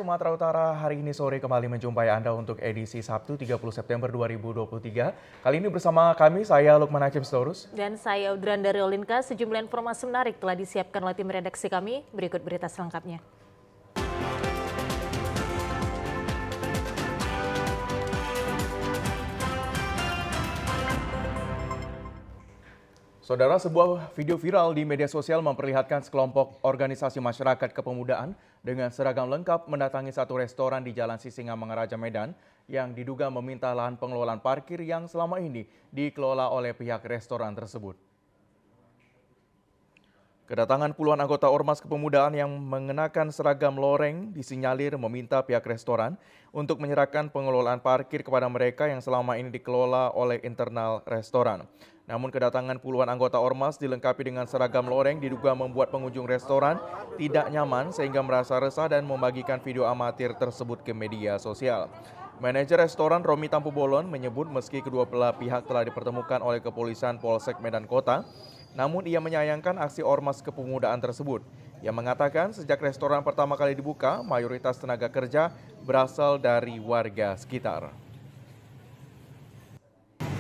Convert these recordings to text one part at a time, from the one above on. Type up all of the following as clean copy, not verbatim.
Sumatera Utara hari ini sore kembali menjumpai Anda untuk edisi Sabtu 30 September 2023. Kali ini bersama kami, saya Lukman Hakim Storus. Dan saya Udrandari Olinka. Sejumlah informasi menarik telah disiapkan oleh tim redaksi kami. Berikut berita selengkapnya. Saudara, sebuah video viral di media sosial memperlihatkan sekelompok organisasi masyarakat kepemudaan dengan seragam lengkap mendatangi satu restoran di Jalan Sisingamangaraja, Medan yang diduga meminta lahan pengelolaan parkir yang selama ini dikelola oleh pihak restoran tersebut. Kedatangan puluhan anggota Ormas Kepemudaan yang mengenakan seragam loreng disinyalir meminta pihak restoran untuk menyerahkan pengelolaan parkir kepada mereka yang selama ini dikelola oleh internal restoran. Namun kedatangan puluhan anggota Ormas dilengkapi dengan seragam loreng diduga membuat pengunjung restoran tidak nyaman sehingga merasa resah dan membagikan video amatir tersebut ke media sosial. Manajer restoran Romi Tampu Bolon menyebut meski kedua belah pihak telah dipertemukan oleh kepolisian Polsek Medan Kota, namun ia menyayangkan aksi Ormas Kepemudaan tersebut. Ia mengatakan sejak restoran pertama kali dibuka, mayoritas tenaga kerja berasal dari warga sekitar.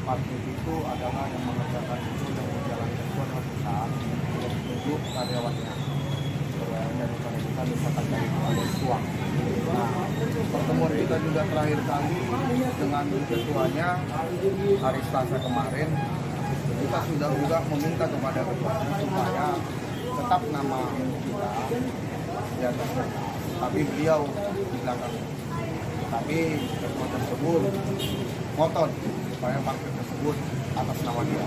Parkir itu adalah yang mengerjakan itu dan menjalankan itu adalah perusahaan untuk menunjuk karyawannya. Dan karena kita misalkan dari ada uang. Nah, pertemuan kita juga terakhir kali dengan ketuanya hari Selasa kemarin. Kita sudah juga meminta kepada ketuanya supaya tetap nama kita di atas kertas. Tapi beliau di belakang. Tapi ketua tersebut ngotot supaya parkir tersebut atas nama dia.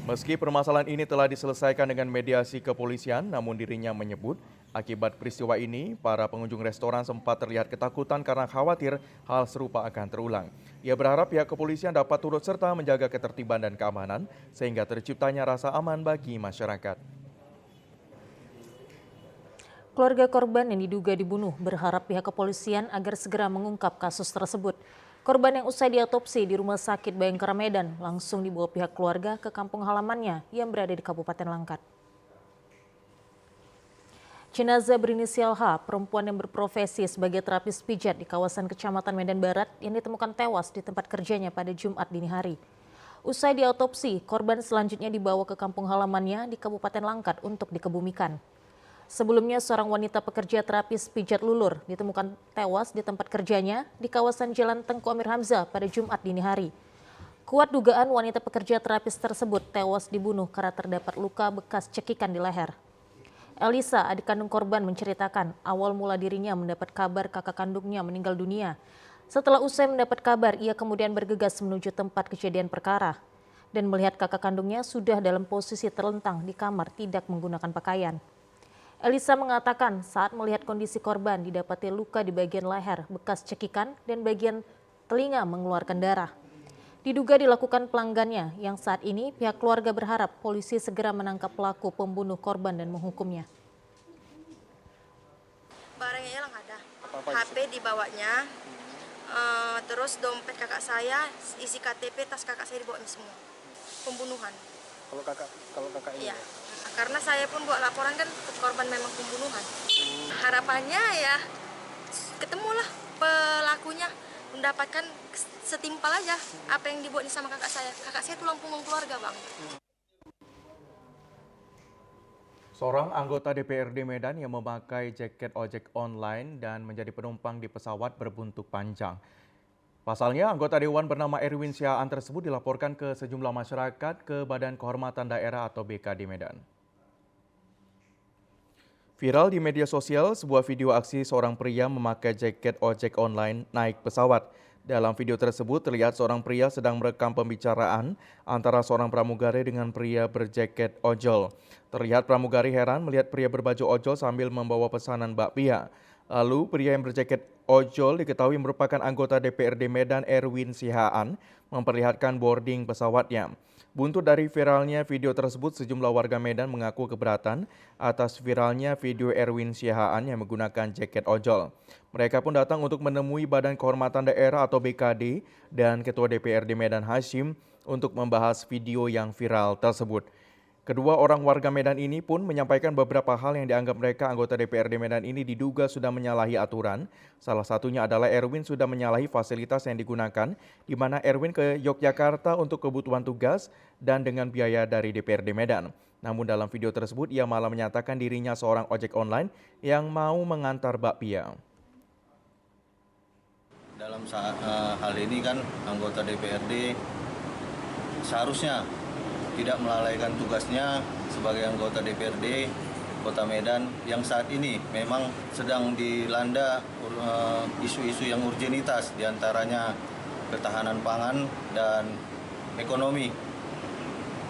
Meski permasalahan ini telah diselesaikan dengan mediasi kepolisian, namun dirinya menyebut akibat peristiwa ini, para pengunjung restoran sempat terlihat ketakutan karena khawatir hal serupa akan terulang. Ia berharap pihak kepolisian dapat turut serta menjaga ketertiban dan keamanan sehingga terciptanya rasa aman bagi masyarakat. Keluarga korban yang diduga dibunuh berharap pihak kepolisian agar segera mengungkap kasus tersebut. Korban yang usai diotopsi di Rumah Sakit Bayangkara Medan langsung dibawa pihak keluarga ke kampung halamannya yang berada di Kabupaten Langkat. Jenazah berinisial H, perempuan yang berprofesi sebagai terapis pijat di kawasan Kecamatan Medan Barat yang ditemukan tewas di tempat kerjanya pada Jumat dini hari. Usai diotopsi, korban selanjutnya dibawa ke kampung halamannya di Kabupaten Langkat untuk dikebumikan. Sebelumnya, seorang wanita pekerja terapis pijat lulur ditemukan tewas di tempat kerjanya di kawasan Jalan Tengku Amir Hamzah pada Jumat dini hari. Kuat dugaan wanita pekerja terapis tersebut tewas dibunuh karena terdapat luka bekas cekikan di leher. Elisa, adik kandung korban, menceritakan awal mula dirinya mendapat kabar kakak kandungnya meninggal dunia. Setelah usai mendapat kabar, ia kemudian bergegas menuju tempat kejadian perkara dan melihat kakak kandungnya sudah dalam posisi terlentang di kamar tidak menggunakan pakaian. Elisa mengatakan saat melihat kondisi korban didapati luka di bagian leher, bekas cekikan, dan bagian telinga mengeluarkan darah. Diduga dilakukan pelanggannya yang saat ini pihak keluarga berharap polisi segera menangkap pelaku pembunuh korban dan menghukumnya. Barangnya hilang ada, HP dibawanya, terus dompet kakak saya, isi KTP, tas kakak saya dibawanya semua. Pembunuhan. Kalau kakak ini? Iya. Karena saya pun buat laporan kan korban memang pembunuhan. Harapannya ya ketemulah pelakunya, mendapatkan setimpal aja apa yang dibuat sama kakak saya. Kakak saya tulang punggung keluarga, Bang. Seorang anggota DPRD Medan yang memakai jaket ojek online dan menjadi penumpang di pesawat berbuntut panjang. Pasalnya, anggota Dewan bernama Erwin Sihaan tersebut dilaporkan ke sejumlah masyarakat ke Badan Kehormatan Daerah atau BKD Medan. Viral di media sosial, sebuah video aksi seorang pria memakai jaket ojek online naik pesawat. Dalam video tersebut terlihat seorang pria sedang merekam pembicaraan antara seorang pramugari dengan pria berjaket ojol. Terlihat pramugari heran melihat pria berbaju ojol sambil membawa pesanan bakpia. Lalu pria yang berjaket ojol diketahui merupakan anggota DPRD Medan Erwin Sihaan memperlihatkan boarding pesawatnya. Buntut dari viralnya video tersebut, sejumlah warga Medan mengaku keberatan atas viralnya video Erwin Sihaan yang menggunakan jaket ojol. Mereka pun datang untuk menemui Badan Kehormatan Daerah atau BKD dan Ketua DPRD Medan Hashim untuk membahas video yang viral tersebut. Kedua orang warga Medan ini pun menyampaikan beberapa hal yang dianggap mereka anggota DPRD Medan ini diduga sudah menyalahi aturan. Salah satunya adalah Erwin sudah menyalahi fasilitas yang digunakan, di mana Erwin ke Yogyakarta untuk kebutuhan tugas dan dengan biaya dari DPRD Medan. Namun dalam video tersebut ia malah menyatakan dirinya seorang ojek online yang mau mengantar bakpia. Dalam hal ini kan anggota DPRD seharusnya tidak melalaikan tugasnya sebagai anggota DPRD Kota Medan yang saat ini memang sedang dilanda isu-isu yang urgenitas, diantaranya ketahanan pangan dan ekonomi.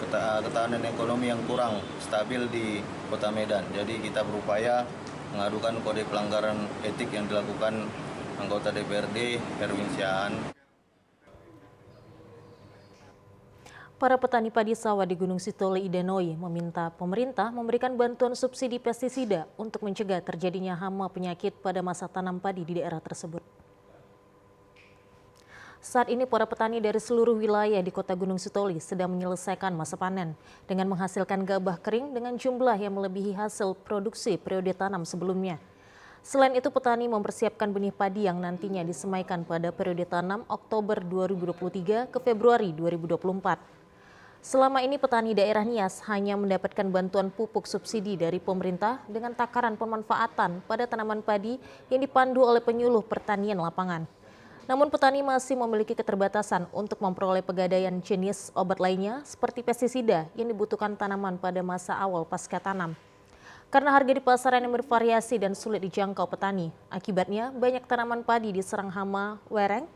Ketahanan ekonomi yang kurang stabil di Kota Medan. Jadi kita berupaya mengadukan kode pelanggaran etik yang dilakukan anggota DPRD Erwin Siahaan. Para petani padi sawah di Gunung Sitole, Idenoi meminta pemerintah memberikan bantuan subsidi pestisida untuk mencegah terjadinya hama penyakit pada masa tanam padi di daerah tersebut. Saat ini para petani dari seluruh wilayah di kota Gunung Sitoli sedang menyelesaikan masa panen dengan menghasilkan gabah kering dengan jumlah yang melebihi hasil produksi periode tanam sebelumnya. Selain itu, petani mempersiapkan benih padi yang nantinya disemaikan pada periode tanam Oktober 2023 ke Februari 2024. Selama ini petani daerah Nias hanya mendapatkan bantuan pupuk subsidi dari pemerintah dengan takaran pemanfaatan pada tanaman padi yang dipandu oleh penyuluh pertanian lapangan. Namun petani masih memiliki keterbatasan untuk memperoleh pegadaian jenis obat lainnya seperti pestisida yang dibutuhkan tanaman pada masa awal pasca tanam. Karena harga di pasaran yang bervariasi dan sulit dijangkau petani, akibatnya banyak tanaman padi diserang hama, wereng,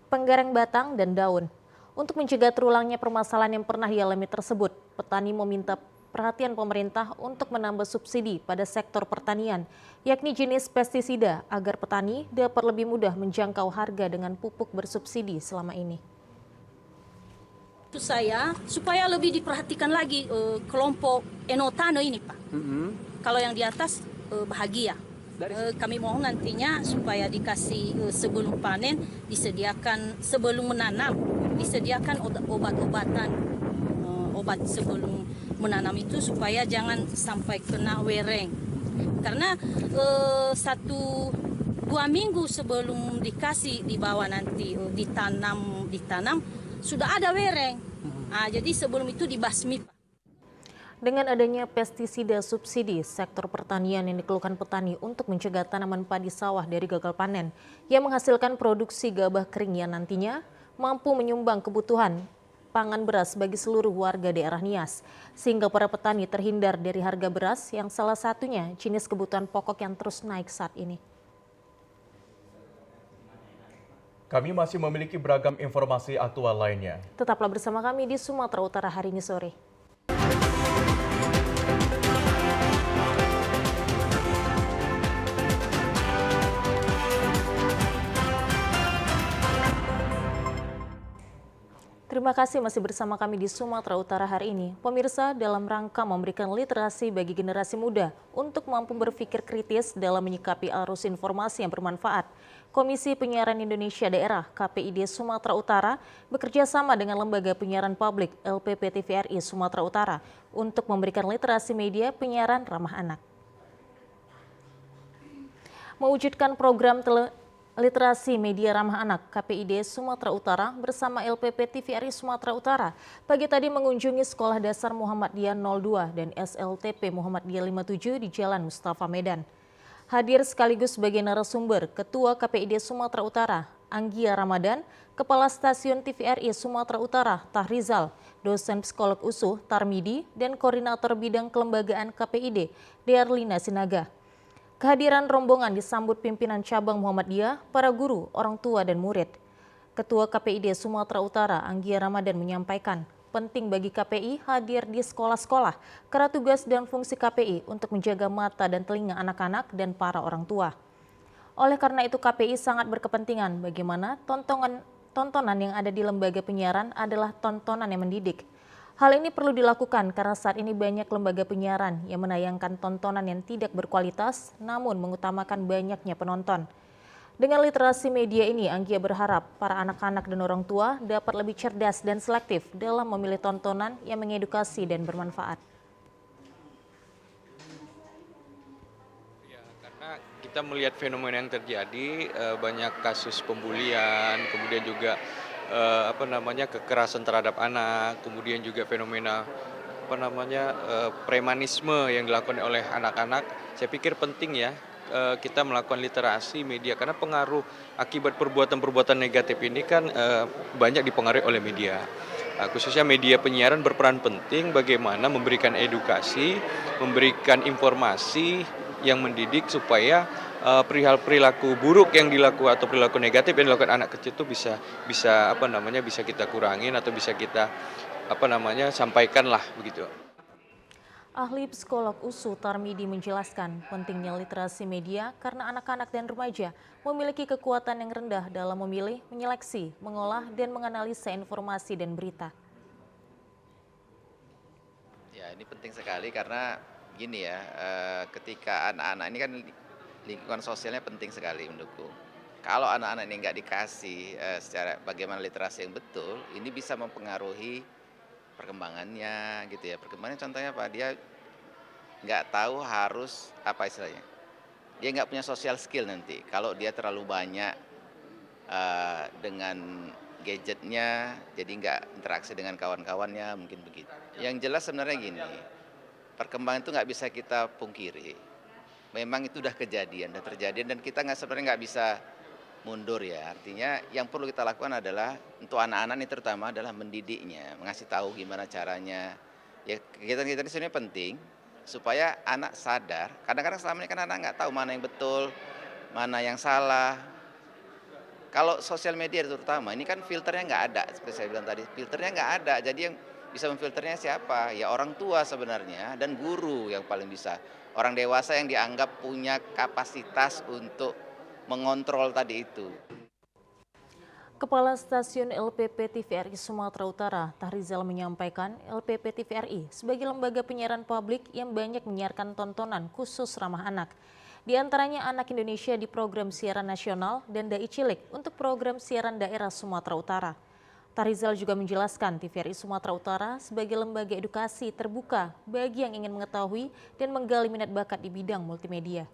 penggereng batang, dan daun. Untuk mencegah terulangnya permasalahan yang pernah dialami tersebut, petani meminta perhatian pemerintah untuk menambah subsidi pada sektor pertanian, yakni jenis pestisida, agar petani dapat lebih mudah menjangkau harga dengan pupuk bersubsidi selama ini. Saya supaya lebih diperhatikan lagi kelompok enotano ini, Pak. Kalau yang di atas bahagia. Kami mohon nantinya supaya dikasih sebelum panen, disediakan sebelum menanam, disediakan obat-obatan, obat sebelum menanam itu supaya jangan sampai kena wereng. Karena 1-2 minggu sebelum dikasih dibawa nanti ditanam sudah ada wereng. Jadi sebelum itu dibasmi, Pak. Dengan adanya pestisida subsidi, sektor pertanian yang dikeluhkan petani untuk mencegah tanaman padi sawah dari gagal panen yang menghasilkan produksi gabah kering yang nantinya mampu menyumbang kebutuhan pangan beras bagi seluruh warga daerah Nias, sehingga para petani terhindar dari harga beras yang salah satunya jenis kebutuhan pokok yang terus naik saat ini. Kami masih memiliki beragam informasi aktual lainnya. Tetaplah bersama kami di Sumatera Utara hari ini sore. Terima kasih masih bersama kami di Sumatera Utara hari ini. Pemirsa, dalam rangka memberikan literasi bagi generasi muda untuk mampu berpikir kritis dalam menyikapi arus informasi yang bermanfaat, Komisi Penyiaran Indonesia Daerah KPID Sumatera Utara bekerja sama dengan Lembaga Penyiaran Publik LPP TVRI Sumatera Utara untuk memberikan literasi media penyiaran ramah anak. Mewujudkan program literasi media ramah anak, KPID Sumatera Utara bersama LPP TVRI Sumatera Utara pagi tadi mengunjungi Sekolah Dasar Muhammadiyah 02 dan SLTP Muhammadiyah 57 di Jalan Mustafa Medan. Hadir sekaligus sebagai narasumber Ketua KPID Sumatera Utara, Anggia Ramadan, Kepala Stasiun TVRI Sumatera Utara, Tahrizal, Dosen Psikolog USU, Tarmidi, dan Koordinator Bidang Kelembagaan KPID, Dearlina Sinaga. Kehadiran rombongan disambut pimpinan cabang Muhammadiyah, para guru, orang tua, dan murid. Ketua KPID Sumatera Utara, Anggia Ramadan menyampaikan, penting bagi KPI hadir di sekolah-sekolah karena tugas dan fungsi KPI untuk menjaga mata dan telinga anak-anak dan para orang tua. Oleh karena itu KPI sangat berkepentingan bagaimana tontonan yang ada di lembaga penyiaran adalah tontonan yang mendidik. Hal ini perlu dilakukan karena saat ini banyak lembaga penyiaran yang menayangkan tontonan yang tidak berkualitas namun mengutamakan banyaknya penonton. Dengan literasi media ini, Anggia berharap para anak-anak dan orang tua dapat lebih cerdas dan selektif dalam memilih tontonan yang mengedukasi dan bermanfaat. kita melihat fenomena yang terjadi, banyak kasus pembulian, kemudian juga kekerasan terhadap anak, kemudian juga fenomena premanisme yang dilakukan oleh anak-anak. Saya pikir penting ya kita melakukan literasi media karena pengaruh akibat perbuatan-perbuatan negatif ini kan banyak dipengaruhi oleh media. Khususnya media penyiaran berperan penting bagaimana memberikan edukasi, memberikan informasi yang mendidik supaya perihal perilaku buruk yang dilakukan atau perilaku negatif yang dilakukan anak kecil itu bisa kita kurangin atau bisa kita sampaikan lah begitu. Ahli psikolog USU Tarmidi menjelaskan pentingnya literasi media karena anak-anak dan remaja memiliki kekuatan yang rendah dalam memilih, menyeleksi, mengolah, dan menganalisa informasi dan berita. Ya, ini penting sekali karena gini ya, ketika anak-anak ini kan lingkungan sosialnya penting sekali mendukung. Kalau anak-anak ini nggak dikasih secara bagaimana literasi yang betul, ini bisa mempengaruhi perkembangannya gitu ya. Perkembangannya contohnya apa? Dia nggak tahu harus apa istilahnya. Dia nggak punya social skill nanti. Kalau dia terlalu banyak dengan gadgetnya, jadi nggak interaksi dengan kawan-kawannya, mungkin begitu. Yang jelas sebenarnya gini, perkembangan itu nggak bisa kita pungkiri. Memang itu udah kejadian, udah terjadi, dan kita sebenarnya nggak bisa mundur ya. Artinya yang perlu kita lakukan adalah untuk anak-anak ini terutama adalah mendidiknya, mengasih tahu gimana caranya. Ya kegiatan-kegiatan ini sebenarnya penting supaya anak sadar. Kadang-kadang selama ini kan anak nggak tahu mana yang betul, mana yang salah. Kalau sosial media terutama ini kan filternya nggak ada, seperti saya bilang tadi, filternya nggak ada. Jadi yang bisa memfilternya siapa? Ya orang tua sebenarnya dan guru yang paling bisa. Orang dewasa yang dianggap punya kapasitas untuk mengontrol tadi itu. Kepala Stasiun LPP TVRI Sumatera Utara, Tahrizal menyampaikan LPP TVRI sebagai lembaga penyiaran publik yang banyak menyiarkan tontonan khusus ramah anak. Di antaranya Anak Indonesia di program siaran nasional dan Dai Cilik untuk program siaran daerah Sumatera Utara. Tahrizal juga menjelaskan TVRI Sumatera Utara sebagai lembaga edukasi terbuka bagi yang ingin mengetahui dan menggali minat bakat di bidang multimedia.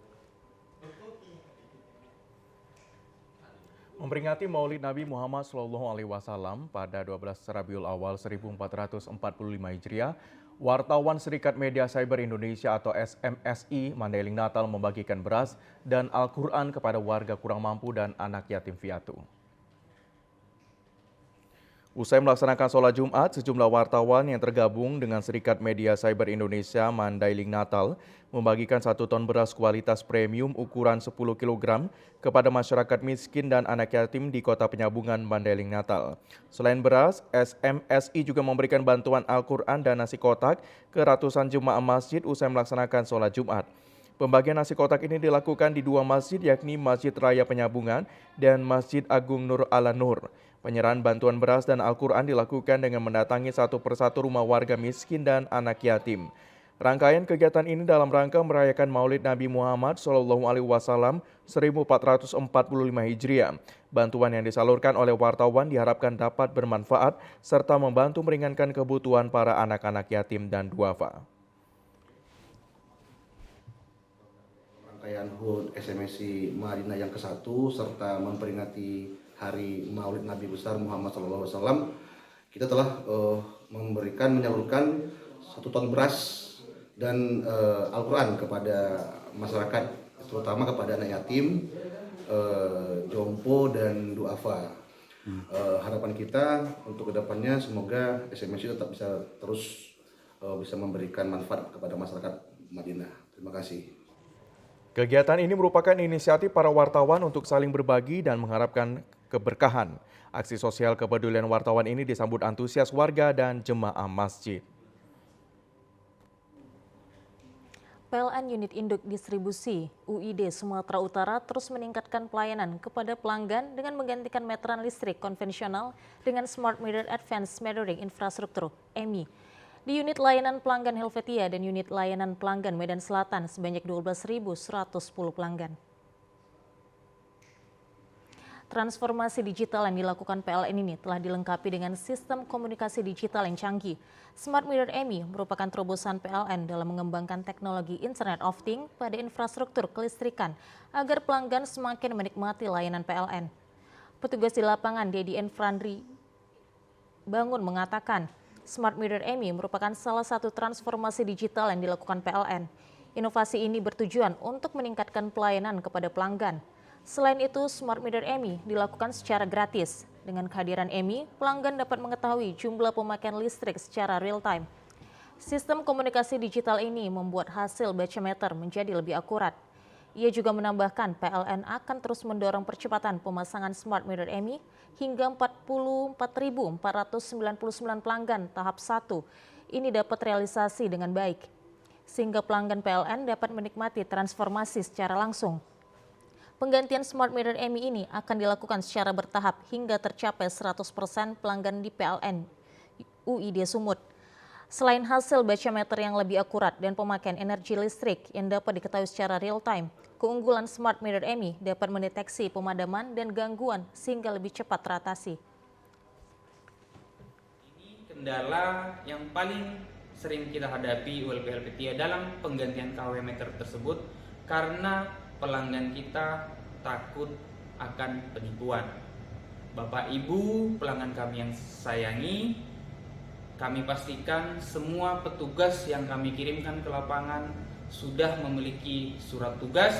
Memperingati Maulid Nabi Muhammad SAW pada 12 Rabiul Awal 1445 Hijriah, wartawan Serikat Media Cyber Indonesia atau SMSI Mandailing Natal membagikan beras dan Al-Quran kepada warga kurang mampu dan anak yatim piatu. Usai melaksanakan sholat Jumat, sejumlah wartawan yang tergabung dengan Serikat Media Cyber Indonesia Mandailing Natal membagikan 1 ton beras kualitas premium ukuran 10 kg kepada masyarakat miskin dan anak yatim di Kota Penyambungan Mandailing Natal. Selain beras, SMSI juga memberikan bantuan Al-Quran dan nasi kotak ke ratusan jemaah masjid usai melaksanakan sholat Jumat. Pembagian nasi kotak ini dilakukan di 2 masjid yakni Masjid Raya Penyambungan dan Masjid Agung Nur Ala Nur. Penyerahan bantuan beras dan Al-Quran dilakukan dengan mendatangi satu persatu rumah warga miskin dan anak yatim. Rangkaian kegiatan ini dalam rangka merayakan Maulid Nabi Muhammad SAW 1445 Hijriah. Bantuan yang disalurkan oleh wartawan diharapkan dapat bermanfaat serta membantu meringankan kebutuhan para anak-anak yatim dan duafa. Rangkaian HUT SMSI Madinah yang ke-1 serta memperingati Hari Maulid Nabi besar Muhammad SAW, kita telah menyalurkan 1 ton beras dan Al-Quran kepada masyarakat, terutama kepada anak yatim, jompo dan duafa. Harapan kita untuk kedepannya semoga SMSI tetap bisa memberikan manfaat kepada masyarakat Madinah. Terima kasih. Kegiatan ini merupakan inisiatif para wartawan untuk saling berbagi dan mengharapkan keberkahan. Aksi sosial kepedulian wartawan ini disambut antusias warga dan jemaah masjid. PLN Unit Induk Distribusi UID Sumatera Utara terus meningkatkan pelayanan kepada pelanggan dengan menggantikan meteran listrik konvensional dengan Smart Meter Advanced Metering Infrastructure (EMI). Di unit layanan pelanggan Helvetia dan unit layanan pelanggan Medan Selatan sebanyak 12.110 pelanggan. Transformasi digital yang dilakukan PLN ini telah dilengkapi dengan sistem komunikasi digital yang canggih. Smart Meter EMI merupakan terobosan PLN dalam mengembangkan teknologi Internet of Things pada infrastruktur kelistrikan agar pelanggan semakin menikmati layanan PLN. Petugas di lapangan Dedi Enfrandri Bangun mengatakan, Smart Meter EMI merupakan salah satu transformasi digital yang dilakukan PLN. Inovasi ini bertujuan untuk meningkatkan pelayanan kepada pelanggan. Selain itu, Smart Meter EMI dilakukan secara gratis. Dengan kehadiran EMI, pelanggan dapat mengetahui jumlah pemakaian listrik secara real time. Sistem komunikasi digital ini membuat hasil baca meter menjadi lebih akurat. Ia juga menambahkan PLN akan terus mendorong percepatan pemasangan Smart Meter EMI hingga 44.499 pelanggan tahap 1 ini dapat realisasi dengan baik, sehingga pelanggan PLN dapat menikmati transformasi secara langsung. Penggantian Smart Meter EMI ini akan dilakukan secara bertahap hingga tercapai 100% pelanggan di PLN UID Sumut. Selain hasil baca meter yang lebih akurat dan pemakaian energi listrik yang dapat diketahui secara real time, keunggulan Smart Meter EMI dapat mendeteksi pemadaman dan gangguan sehingga lebih cepat teratasi. Ini kendala yang paling sering kita hadapi ULP Tia dalam penggantian KW meter tersebut karena pelanggan kita takut akan penipuan. Bapak Ibu pelanggan kami yang sayangi, kami pastikan semua petugas yang kami kirimkan ke lapangan sudah memiliki surat tugas,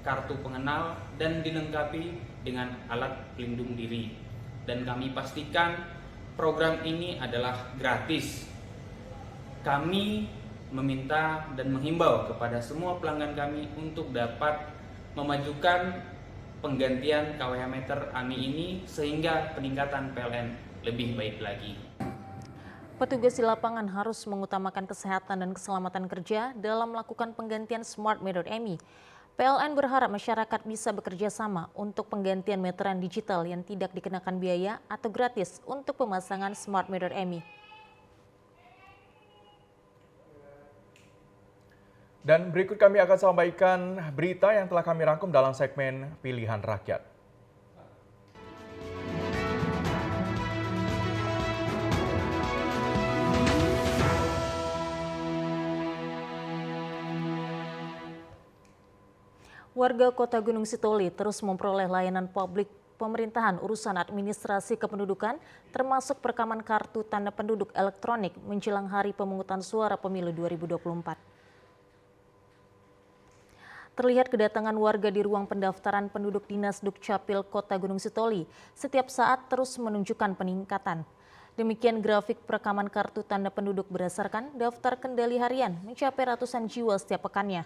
kartu pengenal, dan dilengkapi dengan alat pelindung diri. Dan kami pastikan program ini adalah gratis. Kami meminta dan menghimbau kepada semua pelanggan kami untuk dapat memajukan penggantian KWH meter AMI ini sehingga peningkatan PLN lebih baik lagi. Petugas di lapangan harus mengutamakan kesehatan dan keselamatan kerja dalam melakukan penggantian Smart Meter EMI. PLN berharap masyarakat bisa bekerja sama untuk penggantian meteran digital yang tidak dikenakan biaya atau gratis untuk pemasangan Smart Meter EMI. Dan berikut kami akan sampaikan berita yang telah kami rangkum dalam segmen Pilihan Rakyat. Warga Kota Gunung Sitoli terus memperoleh layanan publik pemerintahan urusan administrasi kependudukan termasuk perekaman kartu tanda penduduk elektronik menjelang hari pemungutan suara pemilu 2024. Terlihat kedatangan warga di ruang pendaftaran penduduk Dinas Dukcapil Kota Gunung Sitoli setiap saat terus menunjukkan peningkatan. Demikian grafik perekaman kartu tanda penduduk berdasarkan daftar kendali harian mencapai ratusan jiwa setiap pekannya.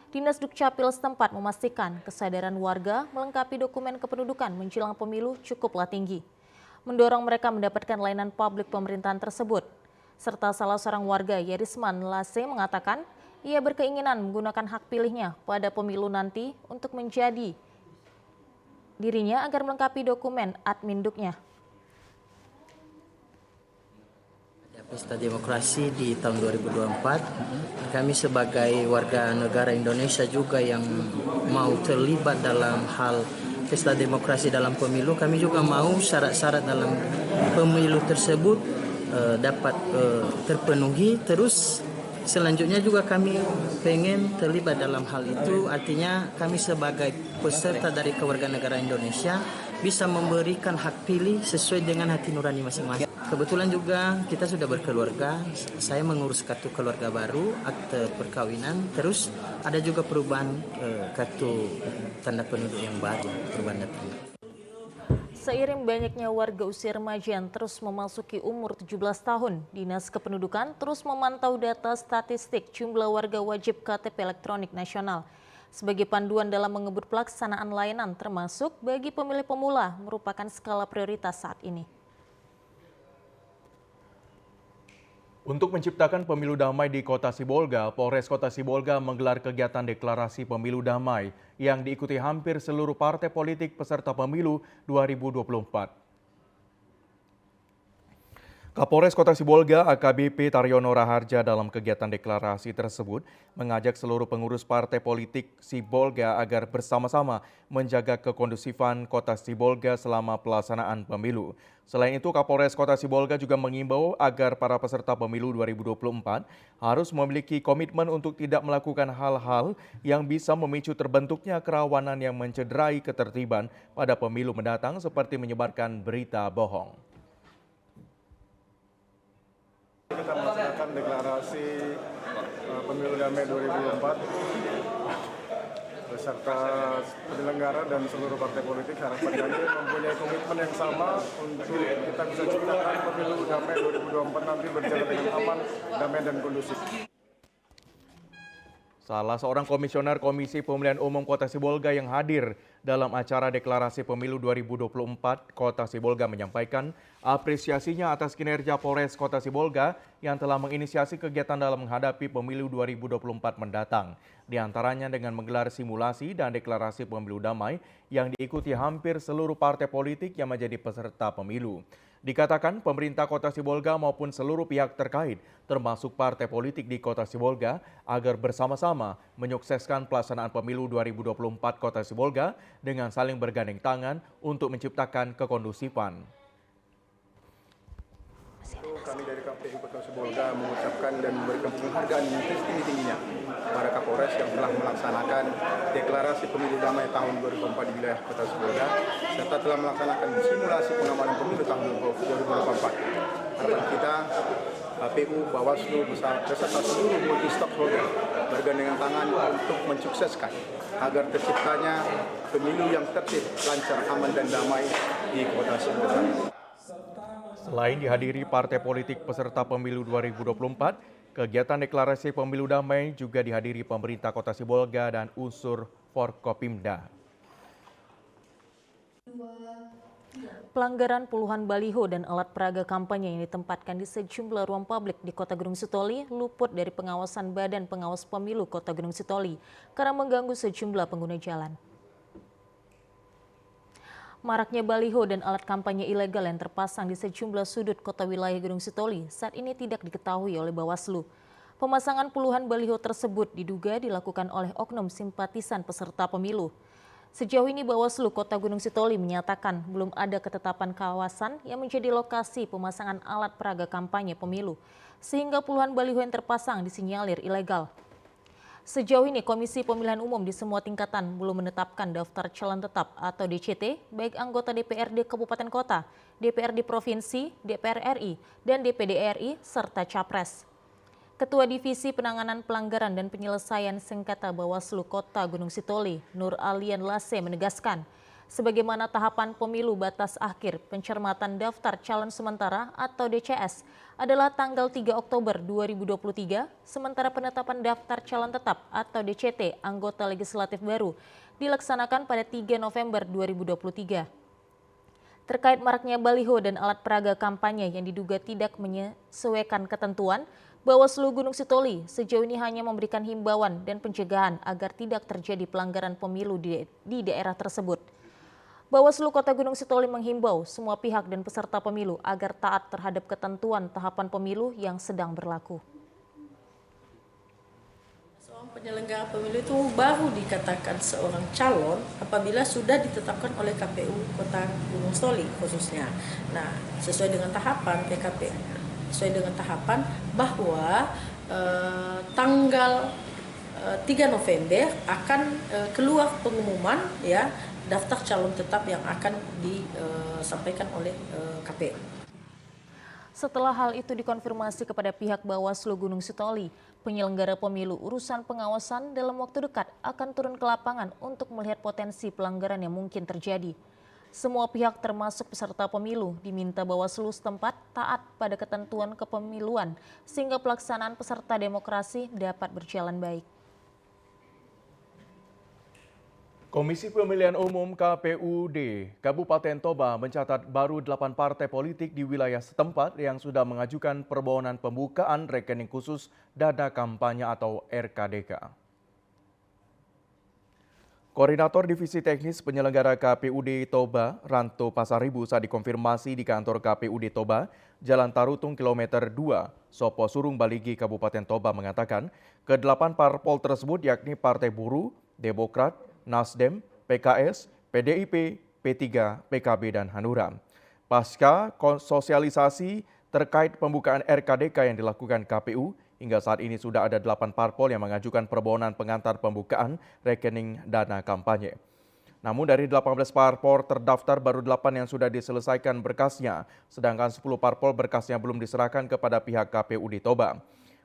Dinas Dukcapil setempat memastikan kesadaran warga melengkapi dokumen kependudukan menjelang pemilu cukuplah tinggi, mendorong mereka mendapatkan layanan publik pemerintahan tersebut. Serta salah seorang warga, Yerisman Lase, mengatakan ia berkeinginan menggunakan hak pilihnya pada pemilu nanti untuk menjadi dirinya agar melengkapi dokumen adminduknya. Pesta Demokrasi di tahun 2024, kami sebagai warga negara Indonesia juga yang mau terlibat dalam hal Pesta Demokrasi dalam pemilu, kami juga mau syarat-syarat dalam pemilu tersebut dapat terpenuhi. Terus selanjutnya juga kami pengen terlibat dalam hal itu, artinya kami sebagai peserta dari kewarganegaraan Indonesia bisa memberikan hak pilih sesuai dengan hati nurani masing-masing. Kebetulan juga kita sudah berkeluarga, saya mengurus kartu keluarga baru, akte perkawinan, terus ada juga perubahan kartu tanda penduduk yang baru, perubahan data. Seiring banyaknya warga usia remaja yang terus memasuki umur 17 tahun, Dinas Kependudukan terus memantau data statistik jumlah warga wajib KTP elektronik nasional. Sebagai panduan dalam mengebut pelaksanaan layanan termasuk bagi pemilih pemula merupakan skala prioritas saat ini. Untuk menciptakan pemilu damai di Kota Sibolga, Polres Kota Sibolga menggelar kegiatan deklarasi pemilu damai yang diikuti hampir seluruh partai politik peserta pemilu 2024. Kapolres Kota Sibolga AKBP Taryono Raharja dalam kegiatan deklarasi tersebut mengajak seluruh pengurus partai politik Sibolga agar bersama-sama menjaga kekondusifan Kota Sibolga selama pelaksanaan pemilu. Selain itu, Kapolres Kota Sibolga juga mengimbau agar para peserta pemilu 2024 harus memiliki komitmen untuk tidak melakukan hal-hal yang bisa memicu terbentuknya kerawanan yang mencederai ketertiban pada pemilu mendatang seperti menyebarkan berita bohong. Kita melaksanakan deklarasi pemilu damai 2024 beserta penyelenggara dan seluruh partai politik. Harapan kami mempunyai komitmen yang sama untuk kita bisa ciptakan pemilu damai 2024 nanti berjalan dengan aman, damai dan kondusif. Salah seorang komisioner Komisi Pemilihan Umum Kota Sibolga yang hadir dalam acara deklarasi pemilu 2024 Kota Sibolga menyampaikan apresiasinya atas kinerja Polres Kota Sibolga yang telah menginisiasi kegiatan dalam menghadapi pemilu 2024 mendatang. Di antaranya dengan menggelar simulasi dan deklarasi pemilu damai yang diikuti hampir seluruh partai politik yang menjadi peserta pemilu. Dikatakan pemerintah Kota Sibolga maupun seluruh pihak terkait, termasuk partai politik di Kota Sibolga, agar bersama-sama menyukseskan pelaksanaan pemilu 2024 Kota Sibolga dengan saling bergandeng tangan untuk menciptakan kekondusifan. Kami dari KPU Kota Sibolga mengucapkan dan memberikan penghargaan yang setinggi-tingginya kepada Kapolres yang telah melaksanakan deklarasi pemilu damai tahun 2024 di wilayah Kota Sibolga serta telah melaksanakan simulasi pengamanan pemilu tahun 2024. Harapan kita KPU, Bawaslu beserta seluruh multi stakeholder bergandengan tangan untuk mensukseskan agar terciptanya pemilu yang tertib, lancar, aman dan damai di Kota Sibolga. Selain dihadiri partai politik peserta pemilu 2024, kegiatan deklarasi pemilu damai juga dihadiri pemerintah Kota Sibolga dan unsur Forkopimda. Pelanggaran puluhan baliho dan alat peraga kampanye yang ditempatkan di sejumlah ruang publik di Kota Gunung Sitoli luput dari pengawasan Badan Pengawas Pemilu Kota Gunung Sitoli karena mengganggu sejumlah pengguna jalan. Maraknya baliho dan alat kampanye ilegal yang terpasang di sejumlah sudut kota wilayah Gunung Sitoli saat ini tidak diketahui oleh Bawaslu. Pemasangan puluhan baliho tersebut diduga dilakukan oleh oknum simpatisan peserta pemilu. Sejauh ini Bawaslu Kota Gunung Sitoli menyatakan belum ada ketetapan kawasan yang menjadi lokasi pemasangan alat peraga kampanye pemilu, sehingga puluhan baliho yang terpasang disinyalir ilegal. Sejauh ini Komisi Pemilihan Umum di semua tingkatan belum menetapkan daftar calon tetap atau DCT baik anggota DPRD Kabupaten Kota, DPRD Provinsi, DPR RI, dan DPD RI serta Capres. Ketua Divisi Penanganan Pelanggaran dan Penyelesaian Sengketa Bawaslu Kota Gunung Sitoli, Nur Alian Lase menegaskan, sebagaimana tahapan pemilu batas akhir pencermatan daftar calon sementara atau DCS adalah tanggal 3 Oktober 2023, sementara penetapan daftar calon tetap atau DCT anggota legislatif baru dilaksanakan pada 3 November 2023. Terkait maraknya baliho dan alat peraga kampanye yang diduga tidak menyesuaikan ketentuan, Bawaslu Gunung Sitoli sejauh ini hanya memberikan himbauan dan pencegahan agar tidak terjadi pelanggaran pemilu di daerah tersebut. Bawaslu Kota Gunung Sitoli menghimbau semua pihak dan peserta pemilu agar taat terhadap ketentuan tahapan pemilu yang sedang berlaku. Seorang penyelenggara pemilu itu baru dikatakan seorang calon apabila sudah ditetapkan oleh KPU Kota Gunung Sitoli khususnya. Nah, sesuai dengan tahapan PKP, sesuai dengan tahapan bahwa tanggal 3 November akan keluar pengumuman ya daftar calon tetap yang akan disampaikan oleh KPU. Setelah hal itu dikonfirmasi kepada pihak Bawaslu Gunung Sitoli, penyelenggara pemilu urusan pengawasan dalam waktu dekat akan turun ke lapangan untuk melihat potensi pelanggaran yang mungkin terjadi. Semua pihak termasuk peserta pemilu diminta Bawaslu setempat taat pada ketentuan kepemiluan sehingga pelaksanaan peserta demokrasi dapat berjalan baik. Komisi Pemilihan Umum KPUD Kabupaten Toba mencatat baru 8 partai politik di wilayah setempat yang sudah mengajukan permohonan pembukaan rekening khusus dana kampanye atau RKDK. Koordinator Divisi Teknis Penyelenggara KPUD Toba, Ranto Pasaribu, saat dikonfirmasi di kantor KPUD Toba, Jalan Tarutung Kilometer 2, Sopo Surung Baligi, Kabupaten Toba mengatakan, ke-8 parpol tersebut yakni Partai Buruh, Demokrat, Nasdem, PKS, PDIP, P3, PKB, dan Hanura. Pasca sosialisasi terkait pembukaan RKDK yang dilakukan KPU, hingga saat ini sudah ada 8 parpol yang mengajukan permohonan pengantar pembukaan rekening dana kampanye. Namun dari 18 parpol terdaftar baru 8 yang sudah diselesaikan berkasnya, sedangkan 10 parpol berkasnya belum diserahkan kepada pihak KPU di Toba.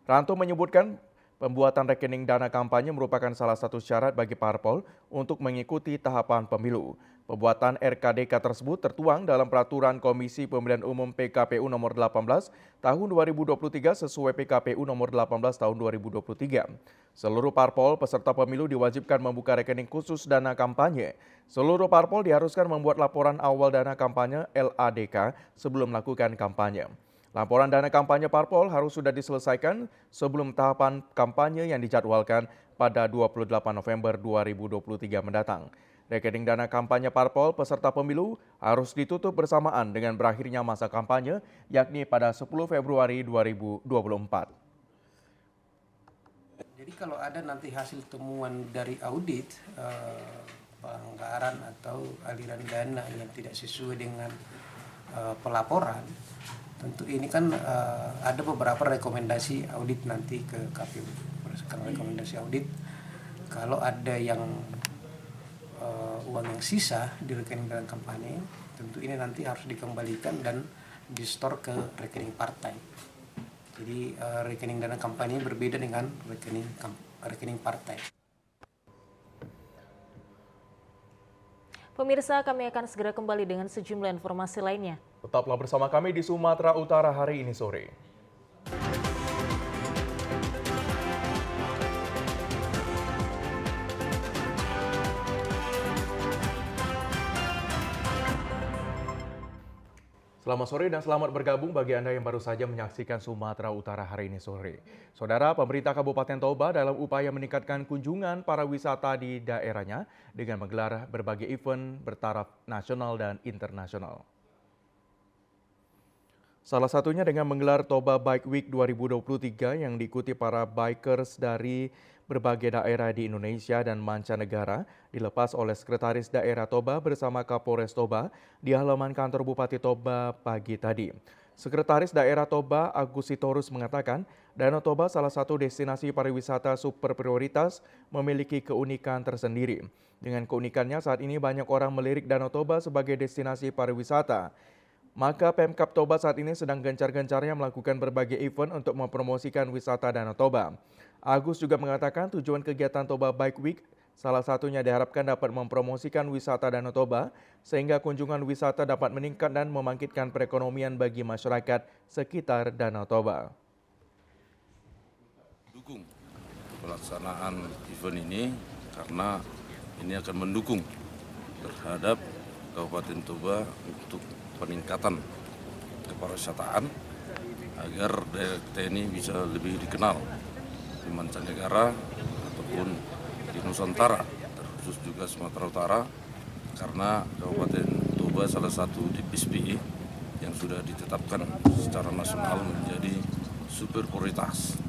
Ranto menyebutkan pembuatan rekening dana kampanye merupakan salah satu syarat bagi parpol untuk mengikuti tahapan pemilu. Pembuatan RKDK tersebut tertuang dalam Peraturan Komisi Pemilihan Umum PKPU nomor 18 tahun 2023 sesuai PKPU nomor 18 tahun 2023. Seluruh parpol peserta pemilu diwajibkan membuka rekening khusus dana kampanye. Seluruh parpol diharuskan membuat laporan awal dana kampanye LADK sebelum melakukan kampanye. Laporan dana kampanye parpol harus sudah diselesaikan sebelum tahapan kampanye yang dijadwalkan pada 28 November 2023 mendatang. Rekening dana kampanye parpol peserta pemilu harus ditutup bersamaan dengan berakhirnya masa kampanye, yakni pada 10 Februari 2024. Jadi kalau ada nanti hasil temuan dari audit pelanggaran atau aliran dana yang tidak sesuai dengan pelaporan, tentu ini kan ada beberapa rekomendasi audit nanti ke KPU. Berdasarkan rekomendasi audit, kalau ada yang uang yang sisa di rekening dana kampanye, tentu ini nanti harus dikembalikan dan di-store ke rekening partai. Jadi rekening dana kampanye berbeda dengan rekening partai. Pemirsa, kami akan segera kembali dengan sejumlah informasi lainnya. Tetaplah bersama kami di Sumatera Utara hari ini sore. Selamat sore dan selamat bergabung bagi Anda yang baru saja menyaksikan Sumatera Utara hari ini sore. Saudara, pemerintah Kabupaten Toba dalam upaya meningkatkan kunjungan para wisata di daerahnya dengan menggelar berbagai event bertaraf nasional dan internasional. Salah satunya dengan menggelar Toba Bike Week 2023 yang diikuti para bikers dari berbagai daerah di Indonesia dan mancanegara dilepas oleh Sekretaris Daerah Toba bersama Kapolres Toba di halaman kantor Bupati Toba pagi tadi. Sekretaris Daerah Toba Agus Sitorus mengatakan, Danau Toba salah satu destinasi pariwisata super prioritas memiliki keunikan tersendiri. Dengan keunikannya saat ini banyak orang melirik Danau Toba sebagai destinasi pariwisata. Maka Pemkab Toba saat ini sedang gencar-gencarnya melakukan berbagai event untuk mempromosikan wisata Danau Toba. Agus juga mengatakan tujuan kegiatan Toba Bike Week salah satunya diharapkan dapat mempromosikan wisata Danau Toba sehingga kunjungan wisata dapat meningkat dan membangkitkan perekonomian bagi masyarakat sekitar Danau Toba. Dukung pelaksanaan event ini karena ini akan mendukung terhadap Kabupaten Toba untuk peningkatan kepariwisataan agar daerah kita ini bisa lebih dikenal di mancanegara ataupun di Nusantara, terkhusus juga Sumatera Utara, karena Kabupaten Toba salah satu DPSPI yang sudah ditetapkan secara nasional menjadi super prioritas.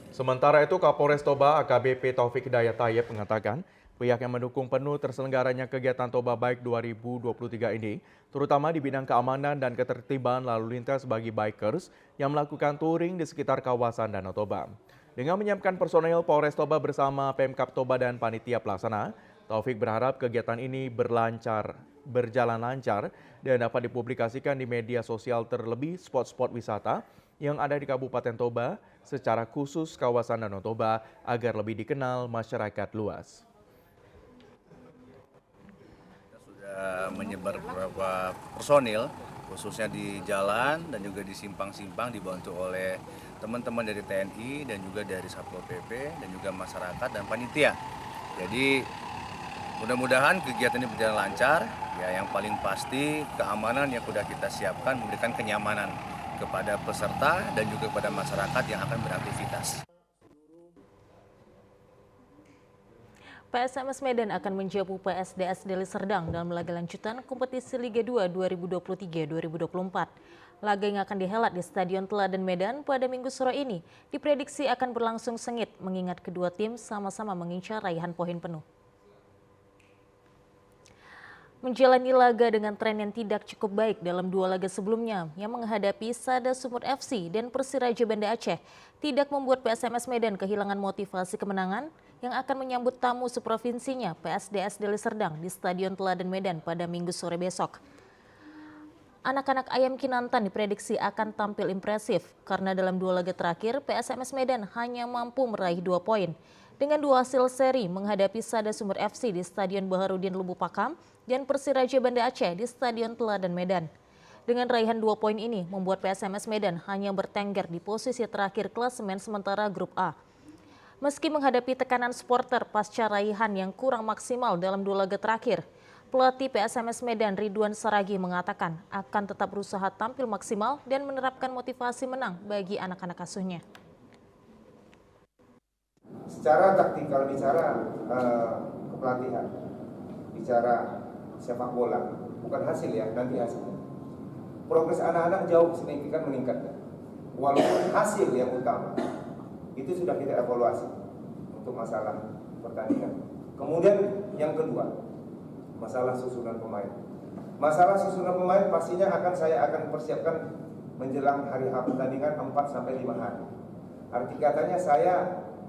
Sementara itu Kapolres Toba AKBP Taufik Hidayat Tayyip mengatakan pihaknya mendukung penuh terselenggaranya kegiatan Toba Bike 2023 ini, terutama di bidang keamanan dan ketertiban lalu lintas bagi bikers yang melakukan touring di sekitar kawasan Danau Toba. Dengan menyiapkan personel Polres Toba bersama Pemkab Toba dan panitia pelaksana, Taufik berharap kegiatan ini berjalan lancar dan dapat dipublikasikan di media sosial terlebih spot-spot wisata yang ada di Kabupaten Toba, secara khusus kawasan Danau Toba agar lebih dikenal masyarakat luas. Menyebar beberapa personil khususnya di jalan dan juga di simpang-simpang dibantu oleh teman-teman dari TNI dan juga dari Satpol PP dan juga masyarakat dan panitia. Jadi mudah-mudahan kegiatan ini berjalan lancar. Ya, yang paling pasti keamanan yang sudah kita siapkan memberikan kenyamanan kepada peserta dan juga kepada masyarakat yang akan beraktivitas. PSMS Medan akan menjamu PSDS Deli Serdang dalam laga lanjutan kompetisi Liga 2 2023-2024. Laga yang akan dihelat di Stadion Teladan Medan pada Minggu sore ini diprediksi akan berlangsung sengit mengingat kedua tim sama-sama mengincar raihan poin penuh. Menjalani laga dengan tren yang tidak cukup baik dalam dua laga sebelumnya yang menghadapi Sada Sumut FC dan Persiraja Banda Aceh tidak membuat PSMS Medan kehilangan motivasi kemenangan yang akan menyambut tamu seprovinsinya PSDS Deli Serdang di Stadion Teladan Medan pada Minggu sore besok. Anak-anak Ayam Kinantan diprediksi akan tampil impresif karena dalam dua laga terakhir PSMS Medan hanya mampu meraih 2 poin. Dengan dua hasil seri menghadapi Sada Sumut FC di Stadion Baharudin Lubuk Pakam dan Persiraja Banda Aceh di Stadion Teladan Medan. Dengan raihan 2 poin ini membuat PSMS Medan hanya bertengger di posisi terakhir klasemen sementara Grup A. Meski menghadapi tekanan supporter pasca raihan yang kurang maksimal dalam dua laga terakhir, pelatih PSMS Medan Ridwan Saragi mengatakan akan tetap berusaha tampil maksimal dan menerapkan motivasi menang bagi anak-anak asuhnya. Secara taktikal bicara kepelatihan, bicara sepak bola, bukan hasil ya, nanti hasilnya. Progres anak-anak jauh signifikan meningkatnya, walaupun hasil yang utama. Itu sudah kita evaluasi untuk masalah pertandingan. Kemudian yang kedua, masalah susunan pemain. Masalah susunan pemain pastinya saya akan persiapkan menjelang hari H pertandingan 4-5 hari. Arti katanya saya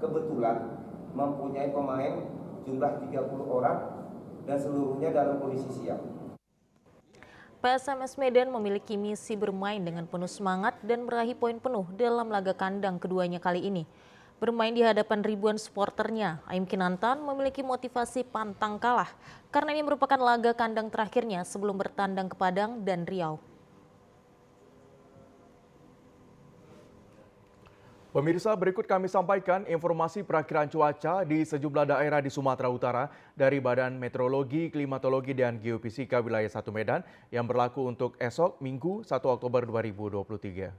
kebetulan mempunyai pemain jumlah 30 orang dan seluruhnya dalam kondisi siap. PSMS Medan memiliki misi bermain dengan penuh semangat dan meraih poin penuh dalam laga kandang keduanya kali ini. Bermain di hadapan ribuan supporternya, Ayam Kinantan memiliki motivasi pantang kalah karena ini merupakan laga kandang terakhirnya sebelum bertandang ke Padang dan Riau. Pemirsa, berikut kami sampaikan informasi perakiraan cuaca di sejumlah daerah di Sumatera Utara dari Badan Meteorologi, Klimatologi, dan Geofisika Wilayah 1 Medan yang berlaku untuk esok Minggu 1 Oktober 2023.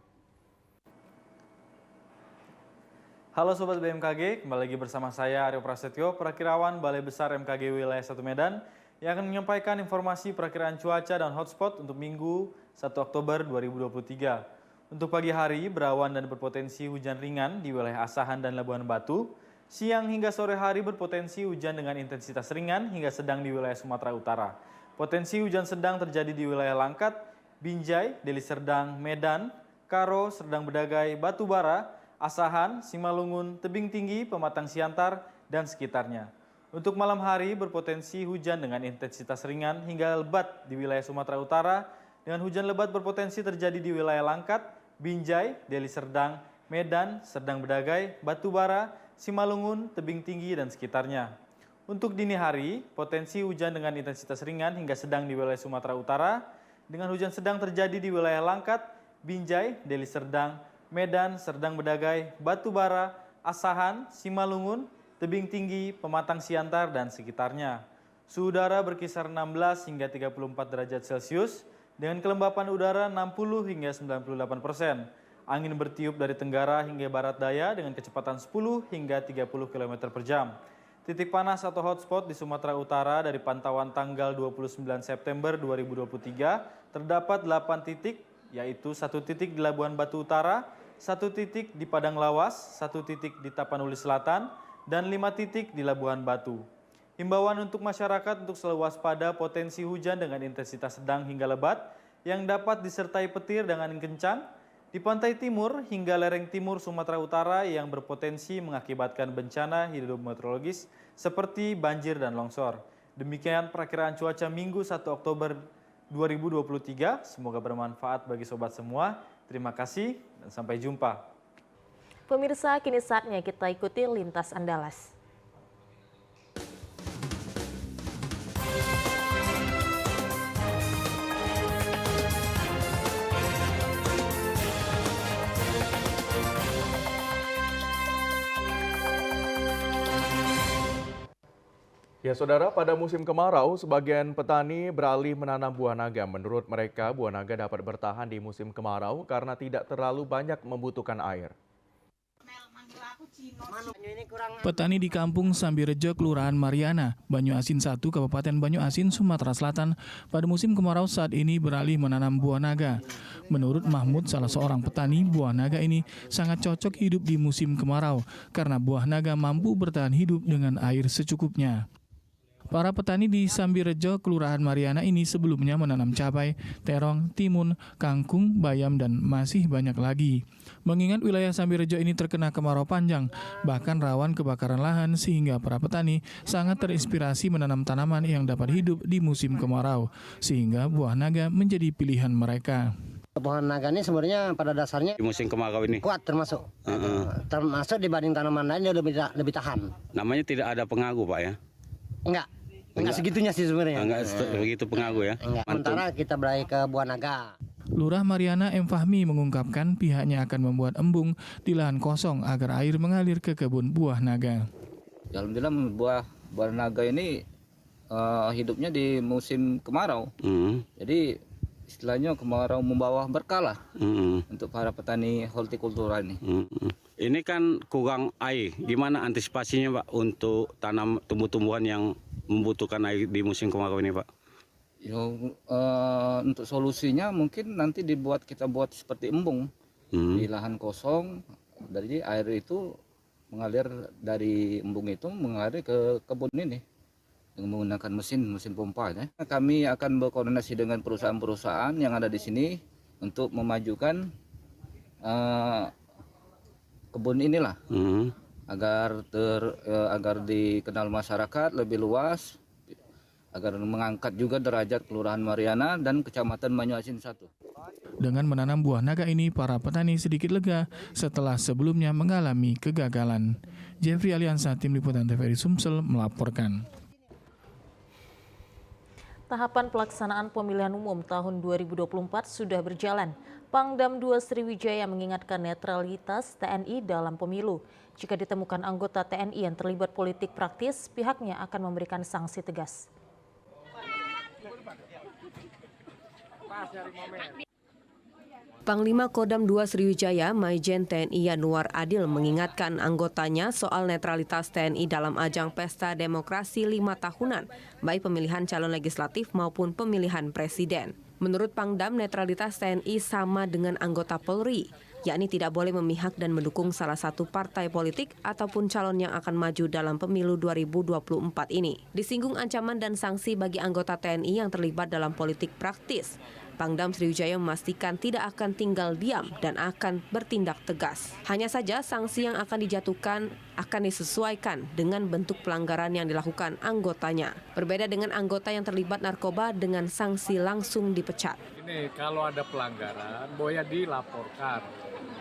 Halo Sobat BMKG, kembali lagi bersama saya Aryo Prasetyo, Perakirawan Balai Besar MKG Wilayah 1 Medan yang akan menyampaikan informasi perakiraan cuaca dan hotspot untuk Minggu 1 Oktober 2023. Untuk pagi hari, berawan dan berpotensi hujan ringan di wilayah Asahan dan Labuan Batu. Siang hingga sore hari berpotensi hujan dengan intensitas ringan hingga sedang di wilayah Sumatera Utara. Potensi hujan sedang terjadi di wilayah Langkat, Binjai, Deli Serdang, Medan, Karo, Serdang Bedagai, Batubara, Asahan, Simalungun, Tebing Tinggi, Pematang Siantar, dan sekitarnya. Untuk malam hari berpotensi hujan dengan intensitas ringan hingga lebat di wilayah Sumatera Utara, dengan hujan lebat berpotensi terjadi di wilayah Langkat, Binjai, Deli Serdang, Medan, Serdang Bedagai, Batubara, Simalungun, Tebing Tinggi, dan sekitarnya. Untuk dini hari, potensi hujan dengan intensitas ringan hingga sedang di wilayah Sumatera Utara, dengan hujan sedang terjadi di wilayah Langkat, Binjai, Deli Serdang, Medan, Serdang Bedagai, Batubara, Asahan, Simalungun, Tebing Tinggi, Pematang Siantar, dan sekitarnya. Suhu udara berkisar 16 hingga 34 derajat Celcius, dengan kelembapan udara 60 hingga 98%. Angin bertiup dari tenggara hingga barat daya dengan kecepatan 10 hingga 30 km per jam. Titik panas atau hotspot di Sumatera Utara dari pantauan tanggal 29 September 2023 terdapat 8 titik, yaitu 1 titik di Labuan Batu Utara, 1 titik di Padang Lawas, 1 titik di Tapanuli Selatan, dan 5 titik di Labuan Batu. Himbauan untuk masyarakat untuk selalu waspada potensi hujan dengan intensitas sedang hingga lebat yang dapat disertai petir dengan angin kencang di pantai timur hingga lereng timur Sumatera Utara yang berpotensi mengakibatkan bencana hidrometeorologis seperti banjir dan longsor. Demikian perakiraan cuaca Minggu 1 Oktober 2023. Semoga bermanfaat bagi sobat semua. Terima kasih dan sampai jumpa. Pemirsa, kini saatnya kita ikuti Lintas Andalas. Ya saudara, pada musim kemarau, sebagian petani beralih menanam buah naga. Menurut mereka, buah naga dapat bertahan di musim kemarau karena tidak terlalu banyak membutuhkan air. Petani di kampung Sambirejo, Kelurahan Mariana, Banyuasin 1, Kabupaten Banyuasin, Sumatera Selatan, pada musim kemarau saat ini beralih menanam buah naga. Menurut Mahmud, salah seorang petani, buah naga ini sangat cocok hidup di musim kemarau karena buah naga mampu bertahan hidup dengan air secukupnya. Para petani di Sambirejo, Kelurahan Mariana ini sebelumnya menanam cabai, terong, timun, kangkung, bayam, dan masih banyak lagi. Mengingat wilayah Sambirejo ini terkena kemarau panjang, bahkan rawan kebakaran lahan sehingga para petani sangat terinspirasi menanam tanaman yang dapat hidup di musim kemarau, sehingga buah naga menjadi pilihan mereka. Buah naga ini sebenarnya pada dasarnya di musim kemarau ini kuat termasuk dibanding tanaman lain dia lebih tahan. Namanya tidak ada pengaruh Pak ya? Enggak segitunya sih sebenarnya. Enggak begitu pengaruh ya? Enggak. Sementara kita beralih ke buah naga. Lurah Mariana M. Fahmi mengungkapkan pihaknya akan membuat embung di lahan kosong agar air mengalir ke kebun buah naga. Alhamdulillah buah naga ini hidupnya di musim kemarau. Jadi istilahnya kemarau membawa berkah untuk para petani hortikultura ini. Ini kan kurang air. Gimana antisipasinya Pak untuk tanam tumbuh-tumbuhan yang membutuhkan air di musim kemarau ini Pak? Untuk solusinya mungkin nanti kita buat seperti embung di lahan kosong. Jadi air itu mengalir dari embung itu mengalir ke kebun ini dengan menggunakan mesin pompa. Ya. Kami akan berkoordinasi dengan perusahaan-perusahaan yang ada di sini untuk memajukan kebun inilah agar dikenal masyarakat lebih luas, agar mengangkat juga derajat Kelurahan Mariana dan Kecamatan Banyuasin 1. Dengan menanam buah naga ini, para petani sedikit lega setelah sebelumnya mengalami kegagalan. Jeffrey Aliansa, Tim Liputan TVRI Sumsel melaporkan. Tahapan pelaksanaan pemilihan umum tahun 2024 sudah berjalan. Pangdam 2 Sriwijaya mengingatkan netralitas TNI dalam pemilu. Jika ditemukan anggota TNI yang terlibat politik praktis, pihaknya akan memberikan sanksi tegas. Panglima Kodam 2 Sriwijaya, Maijen TNI Yanuar Adil mengingatkan anggotanya soal netralitas TNI dalam ajang pesta demokrasi 5 tahunan, baik pemilihan calon legislatif maupun pemilihan presiden. Menurut Pangdam, netralitas TNI sama dengan anggota Polri, yakni tidak boleh memihak dan mendukung salah satu partai politik ataupun calon yang akan maju dalam pemilu 2024 ini. Disinggung ancaman dan sanksi bagi anggota TNI yang terlibat dalam politik praktis. Pangdam Sriwijaya memastikan tidak akan tinggal diam dan akan bertindak tegas. Hanya saja sanksi yang akan dijatuhkan akan disesuaikan dengan bentuk pelanggaran yang dilakukan anggotanya. Berbeda dengan anggota yang terlibat narkoba dengan sanksi langsung dipecat. Ini kalau ada pelanggaran, boleh dilaporkan.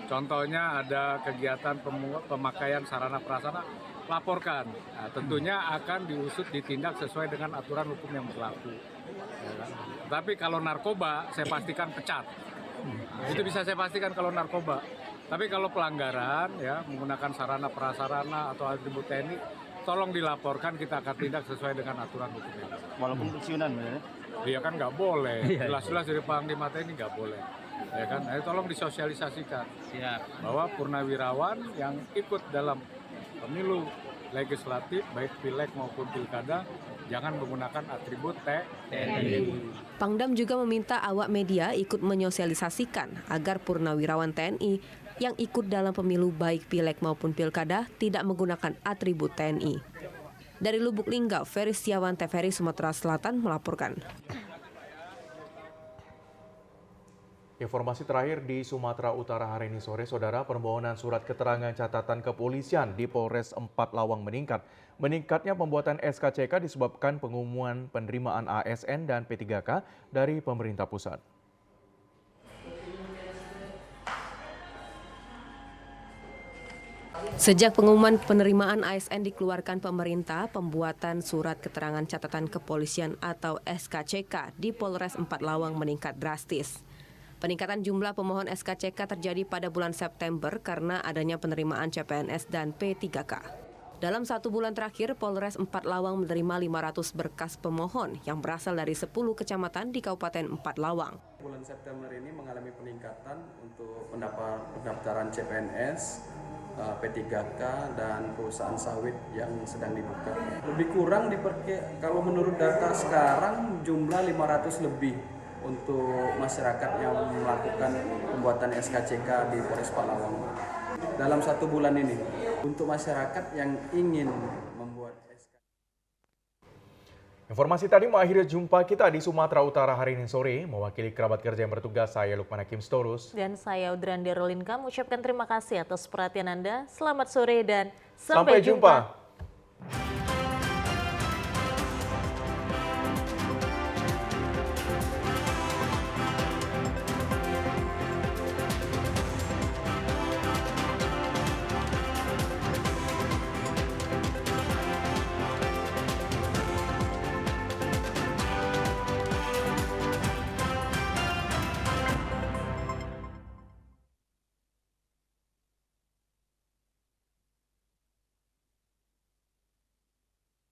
Contohnya ada kegiatan pemakaian sarana prasarana, laporkan. Nah, tentunya akan diusut ditindak sesuai dengan aturan hukum yang berlaku. Ya kan? Tapi kalau narkoba, saya pastikan pecat. Itu bisa saya pastikan kalau narkoba. Tapi kalau pelanggaran, ya menggunakan sarana prasarana atau atribut TNI, tolong dilaporkan, kita akan tindak sesuai dengan aturan hukumnya. Walaupun pensiunan ya? Iya kan nggak boleh. Jelas-jelas dari Panglima TNI nggak boleh. Ya kan, nah, tolong disosialisasikan bahwa purnawirawan yang ikut dalam pemilu legislatif baik pileg maupun pilkada jangan menggunakan atribut TNI. Pangdam juga meminta awak media ikut menyosialisasikan agar purnawirawan TNI yang ikut dalam pemilu baik pileg maupun pilkada tidak menggunakan atribut TNI. Dari Lubuk Linggau, Ferry Setiawan, TVRI Sumatera Selatan melaporkan. Informasi terakhir di Sumatera Utara hari ini sore, Saudara, permohonan surat keterangan catatan kepolisian di Polres 4 Lawang meningkat. Meningkatnya pembuatan SKCK disebabkan pengumuman penerimaan ASN dan P3K dari pemerintah pusat. Sejak pengumuman penerimaan ASN dikeluarkan pemerintah, pembuatan surat keterangan catatan kepolisian atau SKCK di Polres 4 Lawang meningkat drastis. Peningkatan jumlah pemohon SKCK terjadi pada bulan September karena adanya penerimaan CPNS dan P3K. Dalam 1 bulan terakhir, Polres 4 Lawang menerima 500 berkas pemohon yang berasal dari 10 kecamatan di Kabupaten 4 Lawang. Bulan September ini mengalami peningkatan untuk pendaftaran CPNS, P3K dan perusahaan sawit yang sedang dibuka. Lebih kurang kalau menurut data sekarang jumlah 500 lebih untuk masyarakat yang melakukan pembuatan SKCK di Polres Palawang dalam 1 bulan ini. Untuk masyarakat yang ingin membuat Informasi tadi mengakhiri jumpa kita di Sumatera Utara hari ini sore. Mewakili kerabat kerja yang bertugas, saya Lukman Hakim Storus. Dan saya Udrandi Rolinka mengucapkan terima kasih atas perhatian Anda. Selamat sore dan sampai jumpa.